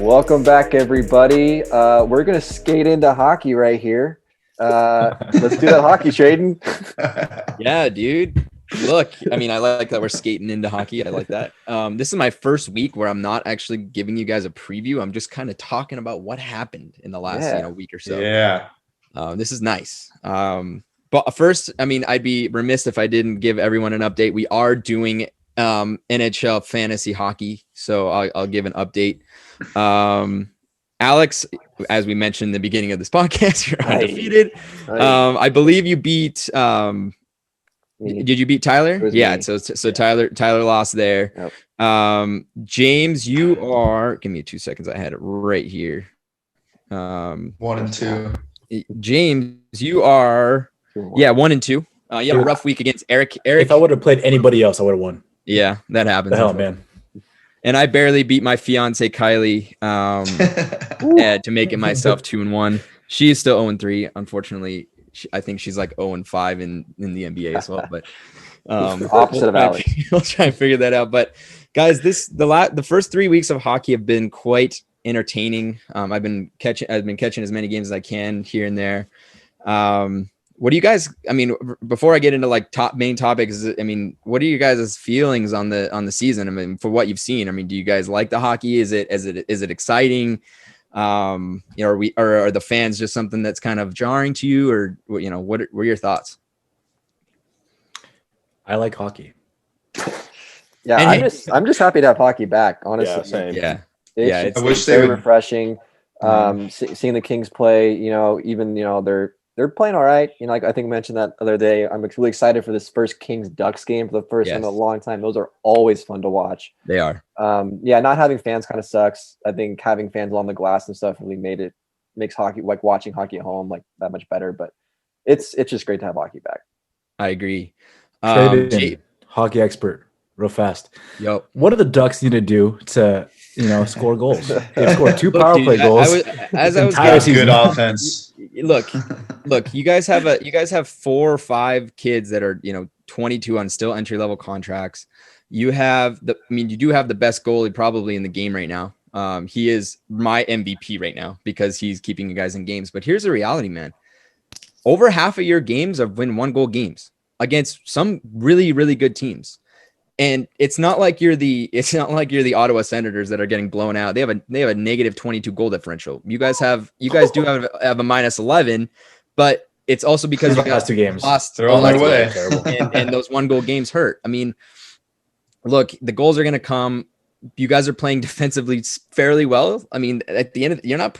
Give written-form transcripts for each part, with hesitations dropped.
Welcome back, everybody. We're going to skate into hockey right here. Let's do that hockey, Tradon. Yeah, dude. Look, I mean, I like that we're skating into hockey. I like that. This is my first week where I'm not actually giving you guys a preview. I'm just kind of talking about what happened in the last week or so. Yeah. This is nice. But first, I mean, I'd be remiss if I didn't give everyone an update. We are doing NHL fantasy hockey, so I'll give an update. Alex, as we mentioned in the beginning of this podcast, you're undefeated. I believe you beat did you beat Tyler? Yeah, so Tyler lost there. Yep. James, you are, give me 2 seconds, I had it right here. 1 and 2. James, you are 1 and 2. You had a rough week against Eric. If I would have played anybody else, I would have won. Yeah, that happens. The hell, man. And I barely beat my fiance Kylie to make it myself 2-1. She is still 0-3. Unfortunately, I think she's like 0-5 in the NBA as well. But opposite of Alex. We'll try and figure that out. But guys, the first 3 weeks of hockey have been quite entertaining. I've been catching as many games as I can here and there. What do you guys, I mean, before I get into like main topics, I mean, what are you guys' feelings on the season? I mean, for what you've seen, I mean, do you guys like the hockey? Is it exciting? Are the fans just something that's kind of jarring to you, or, what are your thoughts? I like hockey. Yeah. I'm just happy to have hockey back, honestly. Yeah, same. Yeah. It's very refreshing. Seeing the Kings play, they're playing all right. Like I think I mentioned that other day. I'm really excited for this first Kings-Ducks game for the first time in a long time. Those are always fun to watch. They are. Not having fans kind of sucks. I think having fans on the glass and stuff really makes hockey, like watching hockey at home, like that much better. But it's just great to have hockey back. I agree. Hockey expert, real fast. Yep. What do the Ducks need to do to score goals? They've scored 2 power play goals. Good offense. Look, you guys have 4 or 5 kids that are 22 on still entry level contracts. You do have the best goalie probably in the game right now. He is my MVP right now because he's keeping you guys in games. But here's the reality, man. Over half of your games have been 1-goal games against some really, really good teams. And it's not like you're the Ottawa Senators that are getting blown out. They have a negative 22 goal differential. You guys do have a minus 11, but it's also because you last 2 games lost. They're on their way, and those 1-goal games hurt. I mean, look, the goals are going to come. You guys are playing defensively fairly well. I mean, at the end, you're not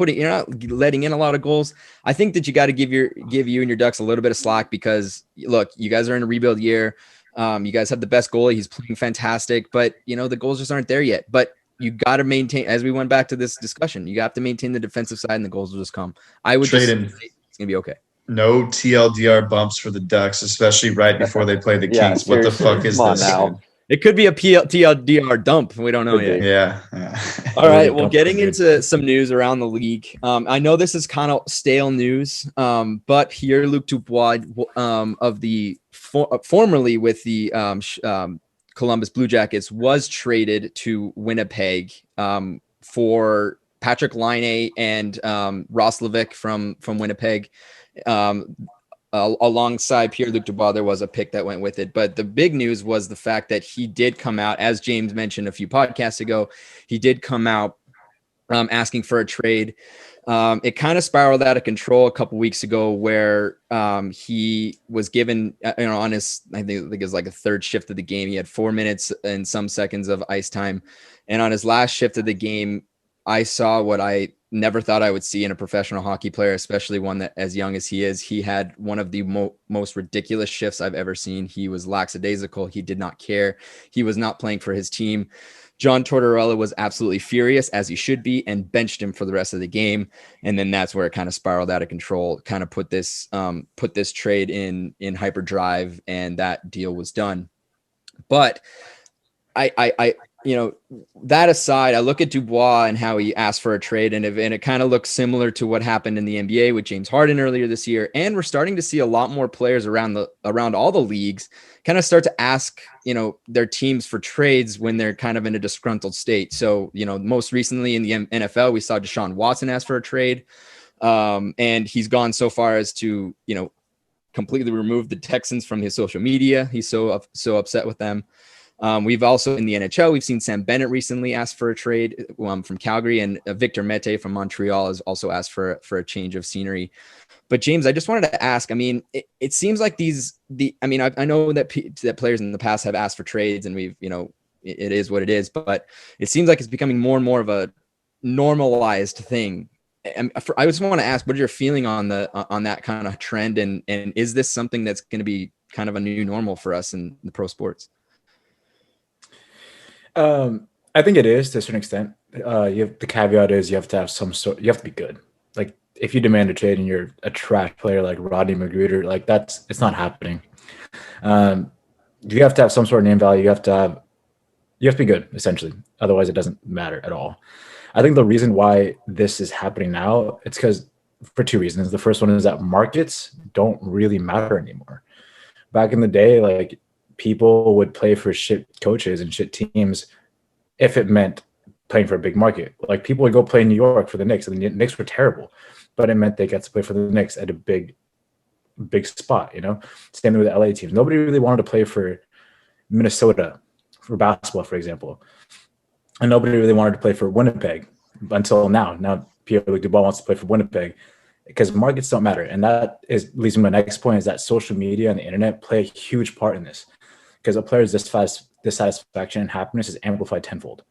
letting in a lot of goals. I think that you got to give you and your Ducks a little bit of slack because look, you guys are in a rebuild year. You guys have the best goalie. He's playing fantastic, but the goals just aren't there yet. But you got to maintain, as we went back to this discussion, you have to maintain the defensive side and the goals will just come. I would just say it's going to be okay. No TLDR bumps for the Ducks, especially right before they play the Kings. What the fuck is this? Now. It could be a TLDR dump. We don't know yet. Yeah. All right. Well, getting into some news around the league. I know this is kind of stale news, but here Luc Dubois of the formerly with the Columbus Blue Jackets was traded to Winnipeg for Patrick Laine and Roslovic from Winnipeg. Alongside Pierre-Luc Dubois, there was a pick that went with it. But the big news was the fact that he did come out, as James mentioned a few podcasts ago, he did come out asking for a trade. It kind of spiraled out of control a couple weeks ago where he was given, on his, I think it was like a third shift of the game. He had 4 minutes and some seconds of ice time. And on his last shift of the game, I saw what I never thought I would see in a professional hockey player, especially one that as young as he is. He had one of the most ridiculous shifts I've ever seen. He was lackadaisical. He did not care. He was not playing for his team. John Tortorella was absolutely furious, as he should be, and benched him for the rest of the game. And then that's where it kind of spiraled out of control, kind of put this trade in hyperdrive, and that deal was done. But that aside, I look at Dubois and how he asked for a trade, and it kind of looks similar to what happened in the NBA with James Harden earlier this year. And we're starting to see a lot more players around all the leagues kind of start to ask, their teams for trades when they're kind of in a disgruntled state. So, most recently in the NFL, we saw Deshaun Watson ask for a trade. And he's gone so far as to, completely remove the Texans from his social media. He's so upset with them. We've also in the NHL, we've seen Sam Bennett recently ask for a trade from Calgary, and Victor Mete from Montreal has also asked for a change of scenery. But James, I just wanted to ask, it seems like I know that players in the past have asked for trades, and we've, it is what it is, but it seems like it's becoming more and more of a normalized thing. I just want to ask, what is your feeling on that kind of trend? And is this something that's going to be kind of a new normal for us in the pro sports? I think it is to a certain extent. The caveat is you have to have you have to be good. Like if you demand a trade and you're a trash player like Rodney Magruder, like it's not happening. You have to have some sort of name value. You have to be good essentially. Otherwise it doesn't matter at all. I think the reason why this is happening now, it's because for two reasons. The first one is that markets don't really matter anymore. Back in the day, like people would play for shit coaches and shit teams if it meant playing for a big market. Like people would go play in New York for the Knicks, and the Knicks were terrible, but it meant they got to play for the Knicks at a big spot, Same with the LA teams. Nobody really wanted to play for Minnesota for basketball, for example. And nobody really wanted to play for Winnipeg until now. Now Pierre-Luc Dubois wants to play for Winnipeg because markets don't matter. And that leads me to my next point, is that social media and the internet play a huge part in this, because a player's dissatisfaction and happiness is amplified tenfold.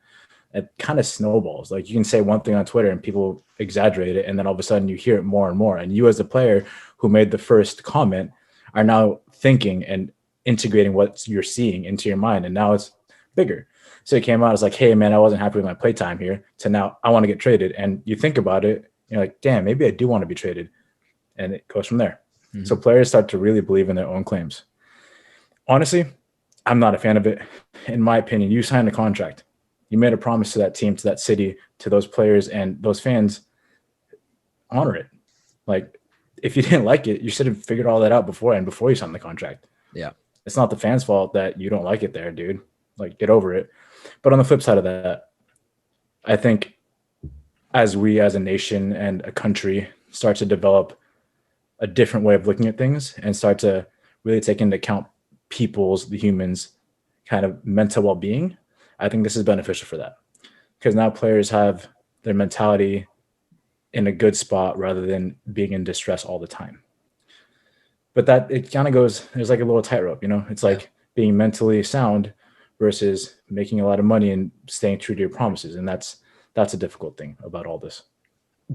It kind of snowballs. Like you can say one thing on Twitter and people exaggerate it, and then all of a sudden you hear it more and more. And you as the player who made the first comment are now thinking and integrating what you're seeing into your mind, and now it's bigger. So it came out as like, hey, man, I wasn't happy with my play time here, to now I want to get traded. And you think about it, you're like, damn, maybe I do want to be traded. And it goes from there. Mm-hmm. So players start to really believe in their own claims. Honestly, I'm not a fan of it. In my opinion, you signed a contract. You made a promise to that team, to that city, to those players and those fans. Honor it. Like, if you didn't like it, you should have figured all that out before you signed the contract. Yeah. It's not the fans' fault that you don't like it there, dude. Like, get over it. But on the flip side of that, I think as we as a nation and a country start to develop a different way of looking at things and start to really take into account the humans' kind of mental well-being, I think this is beneficial for that. Because now players have their mentality in a good spot rather than being in distress all the time. But that it kind of goes, there's like a little tightrope, It's like being mentally sound versus making a lot of money and staying true to your promises. And that's a difficult thing about all this.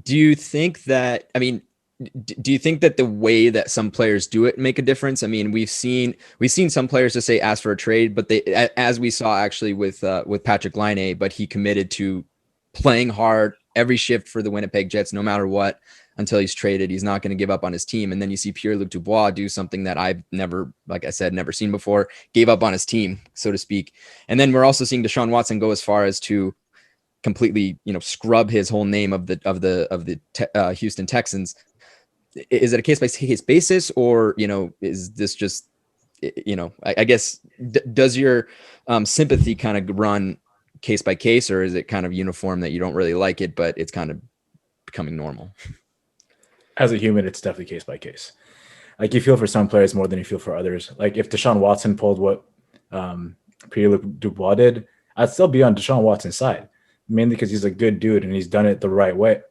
Do you think that the way that some players do it make a difference? We've seen some players just say ask for a trade, but they, as we saw actually with Patrick Laine, but he committed to playing hard every shift for the Winnipeg Jets, no matter what, until he's traded. He's not going to give up on his team. And then you see Pierre-Luc Dubois do something that I've never seen before, gave up on his team, so to speak. And then we're also seeing Deshaun Watson go as far as to completely, scrub his whole name of the Houston Texans. Is it a case by case basis, or, is this just, I guess, does your sympathy kind of run case by case, or is it kind of uniform that you don't really like it, but it's kind of becoming normal? As a human, it's definitely case by case. Like you feel for some players more than you feel for others. Like if Deshaun Watson pulled what Pierre-Luc Dubois did, I'd still be on Deshaun Watson's side, mainly because he's a good dude and he's done it the right way.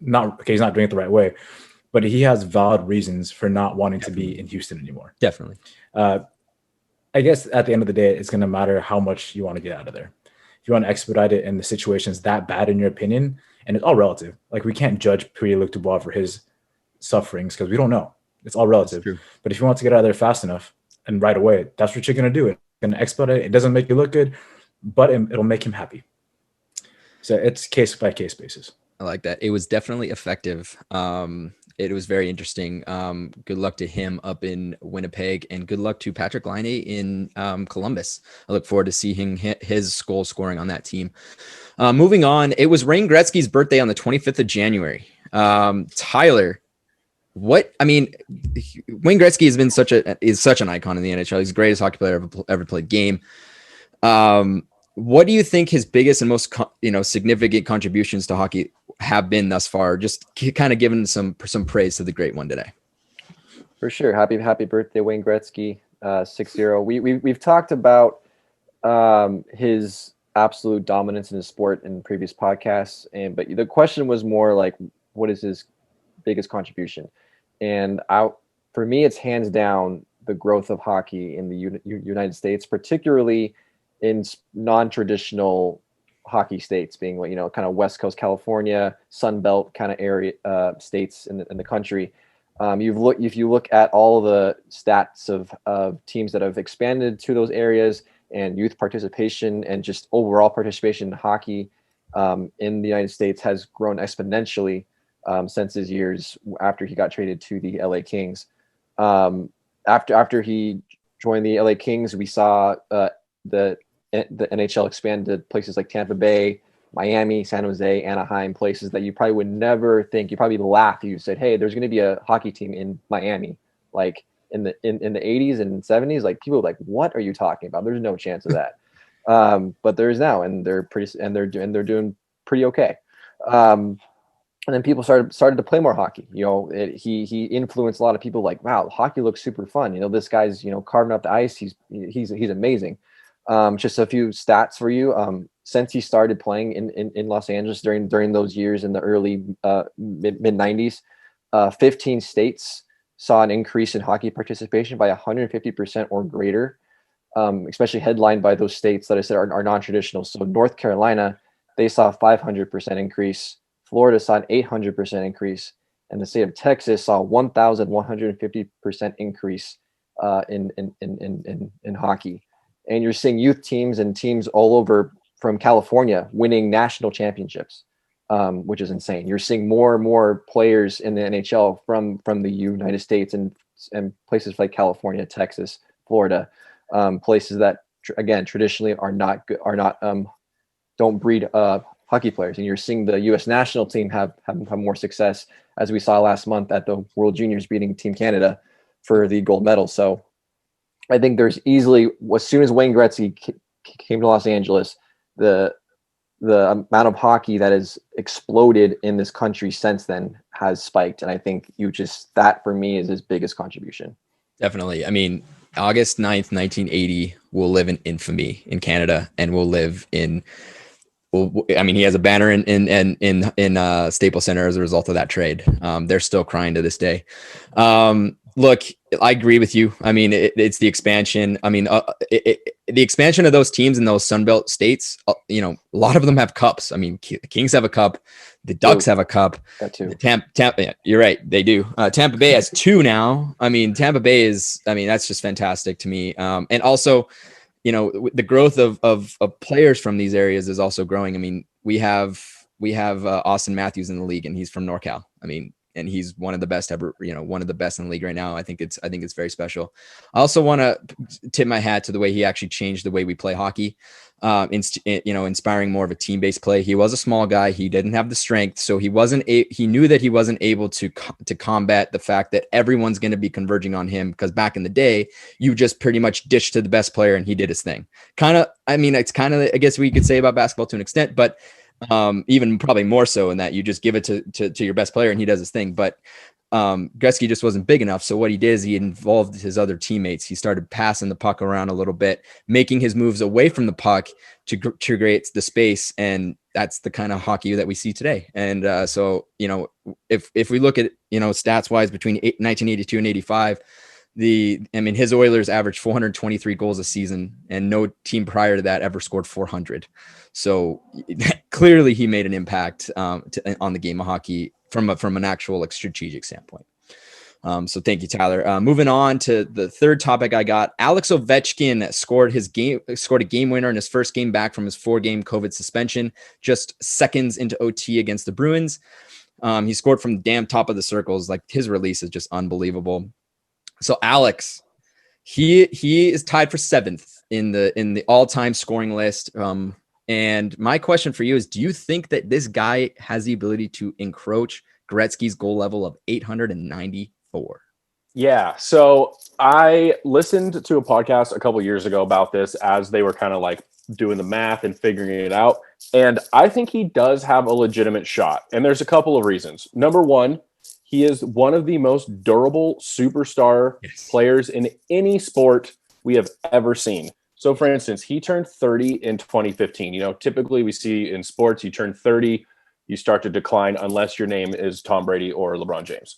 He's not doing it the right way, but he has valid reasons for not wanting to be in Houston anymore. Definitely. I guess at the end of the day, it's going to matter how much you want to get out of there. If you want to expedite it and the situation's that bad in your opinion, and it's all relative. Like we can't judge Pierre-Luc Dubois for his sufferings because we don't know. It's all relative. But if you want to get out of there fast enough and right away, that's what you're going to do. It's going to expedite it. It doesn't make you look good, but it'll make him happy. So it's case by case basis. I like that. It was definitely effective. it was very interesting. Good luck to him up in Winnipeg, and good luck to Patrick Laine in Columbus. I look forward to seeing his goal scoring on that team. Moving on, it was Wayne Gretzky's birthday on the 25th of January. Tyler, Wayne Gretzky has been such an icon in the NHL. He's the greatest hockey player ever played game. What do you think his biggest and most significant contributions to hockey have been thus far? Just kind of giving some praise to the great one today. For sure. Happy birthday, Wayne Gretzky, 6-0. We've talked about his absolute dominance in the sport in previous podcasts, but the question was more like, what is his biggest contribution? And for me, it's hands down the growth of hockey in the United States, particularly in non-traditional hockey states, being kind of West Coast California, Sun Belt kind of area states in the country. If you look at all the stats of teams that have expanded to those areas and youth participation and just overall participation in hockey in the United States has grown exponentially since his years after he got traded to the LA Kings. After he joined the LA Kings, we saw the NHL expand to places like Tampa Bay, Miami, San Jose, Anaheim, places that you probably would never think. You probably laugh if you said, "Hey, there's going to be a hockey team in Miami." Like in the 80s and 70s, like people were like, "What are you talking about? There's no chance of that." But there is now, and they're doing pretty okay. And then people started to play more hockey. He influenced a lot of people. Like, wow, hockey looks super fun. This guy's carving up the ice. He's amazing. Just a few stats for you. Since he started playing in Los Angeles during those years in the early mid 90s, 15 states saw an increase in hockey participation by 150% or greater, especially headlined by those states that I said are non-traditional. So North Carolina, they saw a 500% increase. Florida saw an 800% increase, and the state of Texas saw a 1,150% increase in hockey. And you're seeing youth teams and teams all over from California winning national championships, which is insane. You're seeing more and more players in the NHL from the United States and places like California, Texas, Florida, places that again traditionally don't breed hockey players. And you're seeing the U.S. national team have more success, as we saw last month at the World Juniors, beating Team Canada for the gold medal. So I think there's easily, as soon as Wayne Gretzky came to Los Angeles, the amount of hockey that has exploded in this country since then has spiked. And I think that for me is his biggest contribution. Definitely. I mean, August 9th, 1980 will live in infamy in Canada, and will live in, he has a banner in Staples Center as a result of that trade. They're still crying to this day. Look, I agree with you. I mean, it's the expansion. I mean, the expansion of those teams in those Sunbelt states, a lot of them have cups. I mean, the Kings have a cup. The Ducks have a cup. Got two. Tampa, yeah, you're right. They do. Tampa Bay has two now. I mean, Tampa Bay that's just fantastic to me. And also, the growth of players from these areas is also growing. I mean, we have Austin Matthews in the league, and he's from NorCal. I mean, and he's one of the best ever, one of the best in the league right now. I think it's very special. I also want to tip my hat to the way he actually changed the way we play hockey, inspiring more of a team-based play. He was a small guy. He didn't have the strength. So he knew that he wasn't able to combat the fact that everyone's going to be converging on him, because back in the day, you just pretty much dished to the best player and he did his thing. It's kind of, I guess we could say about basketball to an extent, but even probably more so in that you just give it to your best player and he does his thing. But Gretzky just wasn't big enough. So what he did is he involved his other teammates. He started passing the puck around a little bit, making his moves away from the puck to create the space. And that's the kind of hockey that we see today. And if we look at, stats wise between 1982 and 85, his Oilers averaged 423 goals a season, and no team prior to that ever scored 400. So clearly he made an impact on the game of hockey from an actual strategic standpoint. So thank you, Tyler. Moving on to the third topic I got. Alex Ovechkin scored a game winner in his first game back from his 4-game COVID suspension, just seconds into OT against the Bruins. He scored from the damn top of the circles. Like his release is just unbelievable. So Alex, he is tied for 7th in the all-time scoring list. And my question for you is, do you think that this guy has the ability to encroach Gretzky's goal level of 894? Yeah. So I listened to a podcast a couple years ago about this as they were kind of like doing the math and figuring it out. And I think he does have a legitimate shot. And there's a couple of reasons. Number one, he is one of the most durable superstar players in any sport we have ever seen. So, for instance, he turned 30 in 2015. You know, typically we see in sports, you turn 30, you start to decline unless your name is Tom Brady or LeBron James.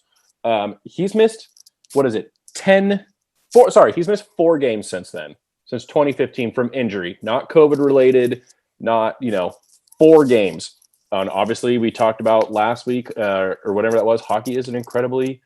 He's missed, he's missed 4 games since then, since 2015 from injury, not COVID related, not, 4 games. And obviously, we talked about last week or whatever that was, hockey is an incredibly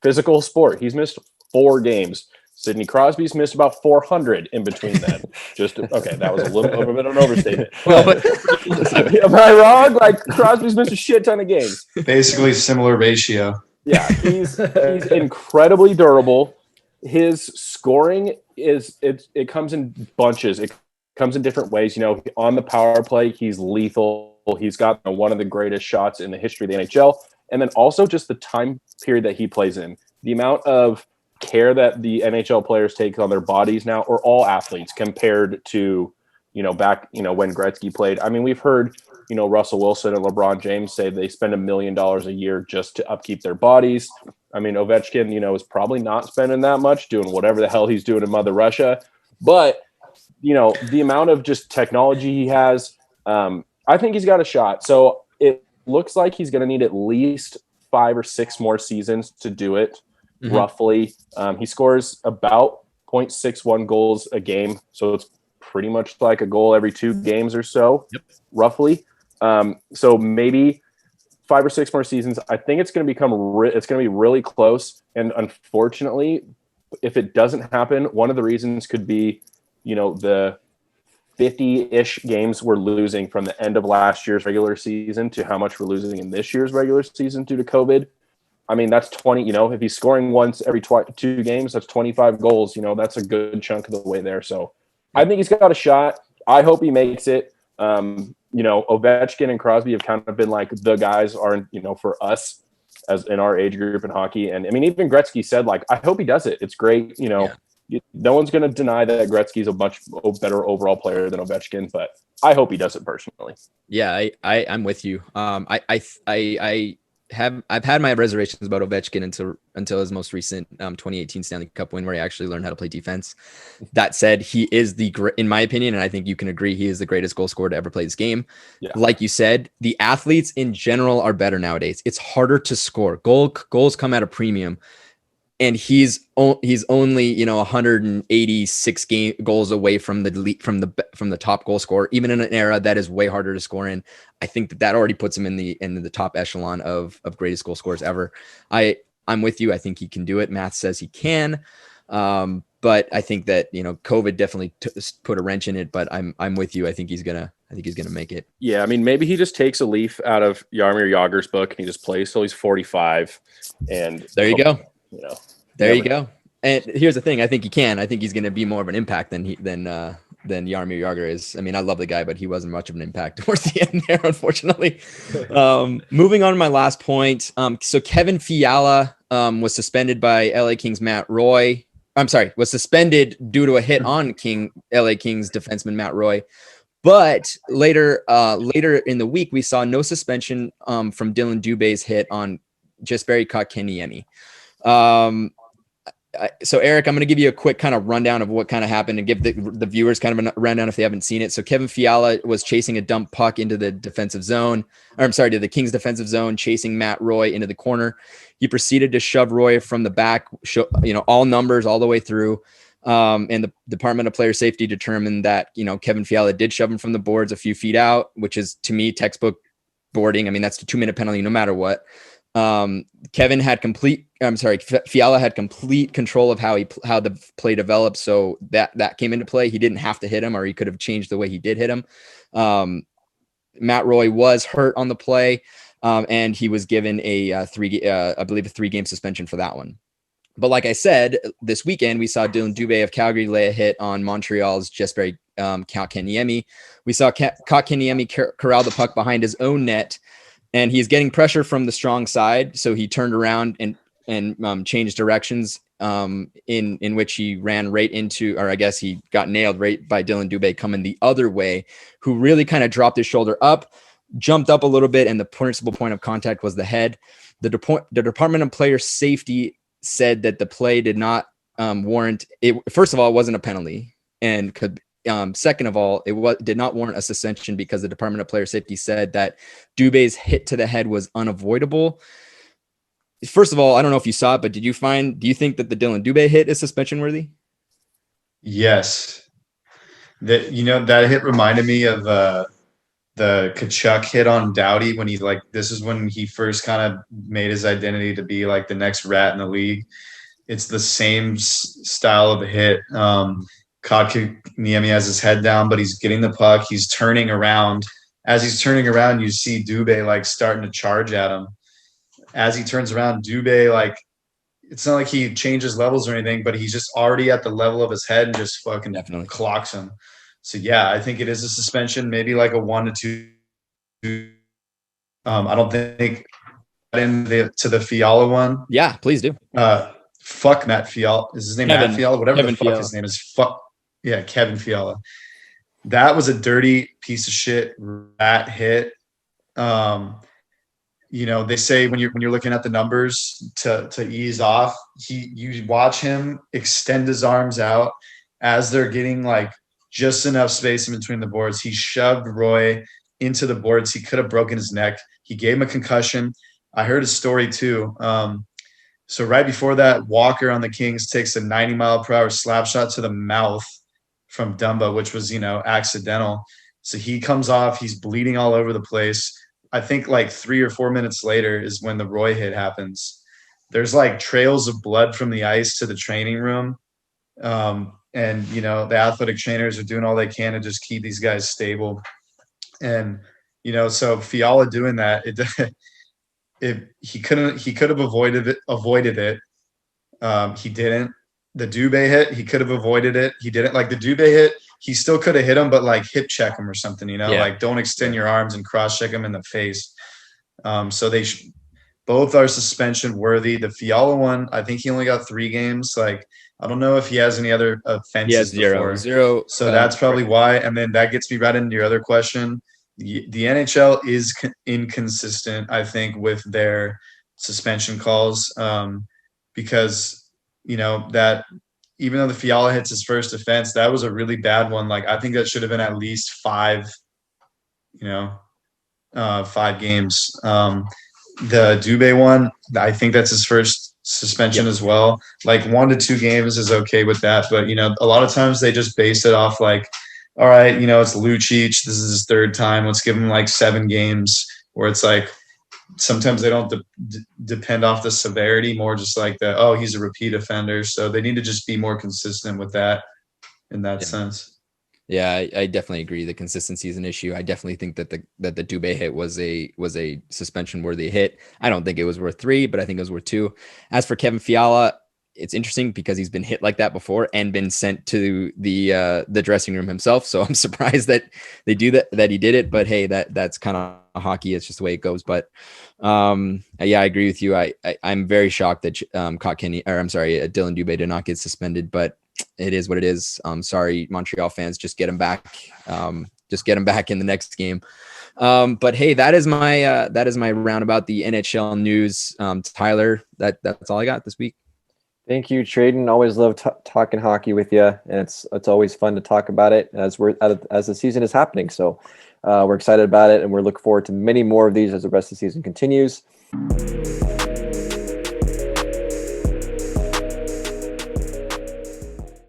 physical sport. He's missed 4 games. Sidney Crosby's missed about 400 in between then. That was a little bit of an overstatement. Am I wrong? Like Crosby's missed a shit ton of games. Basically, similar ratio. Yeah, he's incredibly durable. His scoring it comes in bunches. It comes in different ways. On the power play, he's lethal. He's got one of the greatest shots in the history of the NHL. And then also just the time period that he plays in. The amount of care that the NHL players take on their bodies now, or all athletes, compared to, back, when Gretzky played. I mean, we've heard, Russell Wilson and LeBron James say they spend $1 million a year just to upkeep their bodies. I mean, Ovechkin, is probably not spending that much doing whatever the hell he's doing in Mother Russia. But, the amount of just technology he has, I think he's got a shot. So it looks like he's going to need at least 5 or 6 more seasons to do it, roughly. He scores about 0.61 goals a game. So it's pretty much like a goal every 2 games or so, roughly. So maybe 5 or 6 more seasons. I think it's going to be really close. And unfortunately, if it doesn't happen, one of the reasons could be, the 50-ish games we're losing from the end of last year's regular season to how much we're losing in this year's regular season due to COVID. I mean, that's 20, if he's scoring once every 2 games, that's 25 goals. That's a good chunk of the way there. So I think he's got a shot. I hope he makes it. Ovechkin and Crosby have kind of been like the guys are, for us as in our age group in hockey. And I mean, even Gretzky said, like, I hope he does it. It's great. No one's going to deny that Gretzky's a much better overall player than Ovechkin, but I hope he does it personally. Yeah, I'm with you. I've had my reservations about Ovechkin until his most recent 2018 Stanley Cup win, where he actually learned how to play defense. That said, he is in my opinion, and I think you can agree, he is the greatest goal scorer to ever play this game. Yeah. Like you said, the athletes in general are better nowadays. It's harder to score. Goals come at a premium. And he's only 186 goals away from the top goal scorer, even in an era that is way harder to score in. I think that already puts him in the top echelon of greatest goal scorers ever. I'm with you. I think he can do it. Math says he can, but I think that COVID definitely put a wrench in it. But I'm with you. I think he's gonna make it. Yeah, I mean, maybe he just takes a leaf out of Jaromir Jagr's book and he just plays till he's 45. And there you go. There you go. And here's the thing. I think he can. I think he's going to be more of an impact than Jaromir Jagr is. I mean, I love the guy, but he wasn't much of an impact towards the end there, unfortunately. Moving on to my last point. So Kevin Fiala was suspended by LA Kings Matt Roy. Was suspended due to a hit on LA Kings defenseman Matt Roy. But later in the week, we saw no suspension from Dylan Dubé's hit on Jesperi Kotkaniemi. So Eric, I'm going to give you a quick kind of rundown of what kind of happened and give the viewers kind of a rundown if they haven't seen it. So Kevin Fiala was chasing a dump puck into the defensive zone, to the Kings defensive zone, chasing Matt Roy into the corner. He proceeded to shove Roy from the back, all numbers all the way through. And the Department of Player Safety determined that, Kevin Fiala did shove him from the boards a few feet out, which is, to me, textbook boarding. I mean, that's the 2-minute penalty no matter what. Fiala had complete control of how the play developed. So that came into play. He didn't have to hit him, or he could have changed the way he did hit him. Matt Roy was hurt on the play. And he was given a 3-game suspension for that one. But like I said, this weekend, we saw Dylan Dubé of Calgary lay a hit on Montreal's Jesperi Kotkaniemi. We saw Kotkaniemi corral the puck behind his own net, and he's getting pressure from the strong side. So he turned around and changed directions in which he ran right into, or I guess he got nailed right by Dylan Dubé coming the other way, who really kind of dropped his shoulder up, jumped up a little bit, and the principal point of contact was the head. The Department of Player Safety said that the play did not warrant it. First of all, it wasn't a penalty, and second of all, did not warrant a suspension because the Department of Player Safety said that Dubé's hit to the head was unavoidable. First of all, I don't know if you saw it, but do you think that the Dylan Dubé hit is suspension worthy? Yes. That hit reminded me of the Tkachuk hit on Doughty when this is when he first kind of made his identity to be like the next rat in the league. It's the same style of a hit. Kotkaniemi has his head down, but he's getting the puck. He's turning around. As he's turning around, you see Dubé like starting to charge at him. As he turns around, Dubé, it's not like he changes levels or anything, but he's just already at the level of his head and just fucking clocks him. So yeah, I think it is a suspension, maybe like a 1 to 2. I don't think to the Fiala one. Yeah, please do. Fuck Matt Fiala. Is his name Matt Fiala? Whatever Kevin the fuck Fiala. His name is. Fuck yeah, Kevin Fiala. That was a dirty piece of shit rat hit. They say when you're looking at the numbers to ease off, you watch him extend his arms out as they're getting just enough space in between the boards. He shoved Roy into the boards. He could have broken his neck. He gave him a concussion. I heard his story too. So right before that, Walker on the Kings takes a 90-mile-per-hour slap shot to the mouth from Dumba, which was, accidental. So he comes off. He's bleeding all over the place. I think 3 or 4 minutes later is when the Roy hit happens. There's trails of blood from the ice to the training room. And, the athletic trainers are doing all they can to just keep these guys stable. And, so Fiala doing that, he could have avoided it. He didn't. The Dubé hit, he could have avoided it. He didn't. The Dubé hit, he still could have hit him, but hip check him or something, don't extend your arms and cross check him in the face. So they both are suspension worthy. The Fiala one, I think he only got 3 games. I don't know if he has any other offenses. He has zero. So that's probably why. And then that gets me right into your other question. The NHL is inconsistent, I think, with their suspension calls because, that even though the Fiala hits his first offense, that was a really bad one. I think that should have been at least 5 games. The Dubé one, I think that's his first suspension as well. 1 to 2 games is okay with that. But, a lot of times they just base it off all right, it's Lucic. This is his 3rd time. Let's give him 7 games, where it's sometimes they don't depend off the severity, more just he's a repeat offender. So they need to just be more consistent with that in that sense. Yeah, I definitely agree. The consistency is an issue. I definitely think that the Dubé hit was a suspension worthy hit. I don't think it was worth 3, but I think it was worth 2. As for Kevin Fiala, it's interesting because he's been hit like that before and been sent to the dressing room himself. So I'm surprised that they do that he did it. But hey, that's kind of hockey. It's just the way it goes. But yeah, I agree with you. I'm very shocked that Dylan Dubé did not get suspended, but it is what it is. Sorry, Montreal fans, just get him back. Just get him back in the next game. But hey, that is my roundabout the NHL news. Tyler, that's all I got this week. Thank you, Tradon. Always love talking hockey with you, and it's always fun to talk about it as the season is happening. So we're excited about it, and we're looking forward to many more of these as the rest of the season continues.